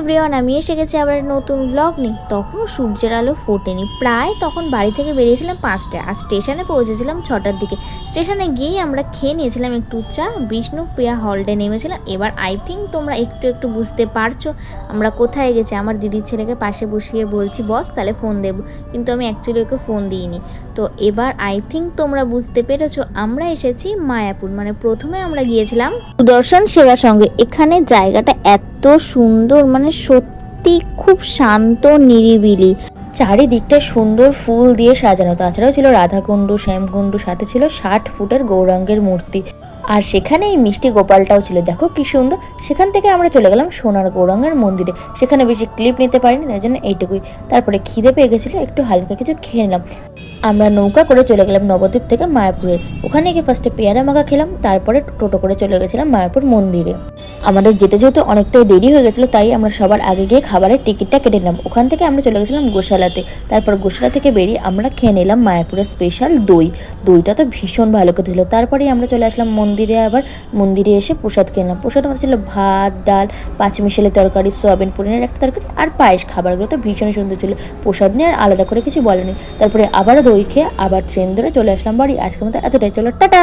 Everyone, আমি এসে গেছি আবার নতুন ব্লগ নিয়ে। তখনও সূর্যের আলো ফোটেনি, প্রায় তখন বাড়ি থেকে বেরিয়েছিলাম 5টায়, আর স্টেশনে পৌঁছেছিলাম 6টার দিকে। স্টেশনে গিয়েই আমরা খেয়ে নিয়েছিলাম একটু চা, বিষ্ণুপ্রিয়া হল্টে নেমেছিলাম। এবার আই থিঙ্ক তোমরা একটু একটু বুঝতে পারছো আমরা কোথায় গেছি। আমার দিদির ছেলেকে পাশে বসিয়ে বলছি বস তাহলে ফোন দেবো, কিন্তু আমি অ্যাকচুয়ালি ওকে ফোন দিইনি। তো এবার আই থিঙ্ক তোমরা বুঝতে পেরেছো আমরা এসেছি মায়াপুর। মানে প্রথমে আমরা গিয়েছিলাম সুদর্শন সেবা সঙ্গে। এখানে জায়গাটা এত সুন্দর, মানে সত্যি খুব শান্ত নিরিবিলি, চারিদিকটা সুন্দর ফুল দিয়ে সাজানো। তাছাড়াও ছিল রাধাকুণ্ড, শ্যামকুণ্ড, সাথে ছিল 60 ফুটের গৌরাঙ্গের মূর্তি। আর সেখানে এই মিষ্টি গোপালটাও ছিল, দেখো কি সুন্দর। সেখান থেকে আমরা চলে গেলাম সোনার গৌরাঙ্গের মন্দিরে। সেখানে বেশি ক্লিপ নিতে পারিনি, তাই জন্য এইটুকুই। তারপরে খিদে পেয়ে গেছিলো, একটু হালকা কিছু খেয়ে নিলাম। আমরা নৌকা করে চলে গেলাম নবদ্বীপ থেকে মায়াপুরে। ওখানে গিয়ে ফার্স্টে পেয়ারা মাখা খেলাম, তারপরে টোটো করে চলে গেছিলাম মায়াপুর মন্দিরে। আমাদের যেতে যেহেতু অনেকটাই দেরি হয়ে গেছিলো, তাই আমরা সবার আগে গিয়ে খাবারের টিকিটটা কেটে নিলাম। ওখান থেকে আমরা চলে গেছিলাম গোশালাতে। তারপর গোশালা থেকে বেরিয়ে আমরা খেয়ে নিলাম মায়াপুরের স্পেশাল দইটা তো ভীষণ ভালো খেতে ছিল। তারপরেই আমরা চলে আসলাম মন্দিরে। আবার মন্দিরে এসে প্রসাদ খেলাম। প্রসাদ আমাদের ছিল ভাত, ডাল, পাঁচমিশালি তরকারি, সয়াবিন পনিরের একটা তরকারি আর পায়েস। খাবারগুলো তো ভীষণ সুন্দর ছিল। প্রসাদ নিয়ে আর আলাদা করে কিছু বলেনি। তারপরে আবারও দই খেয়ে আবার ট্রেন ধরে চলে আসলাম বাড়ি। আজকের মতো এতটাই, চলো টাটা।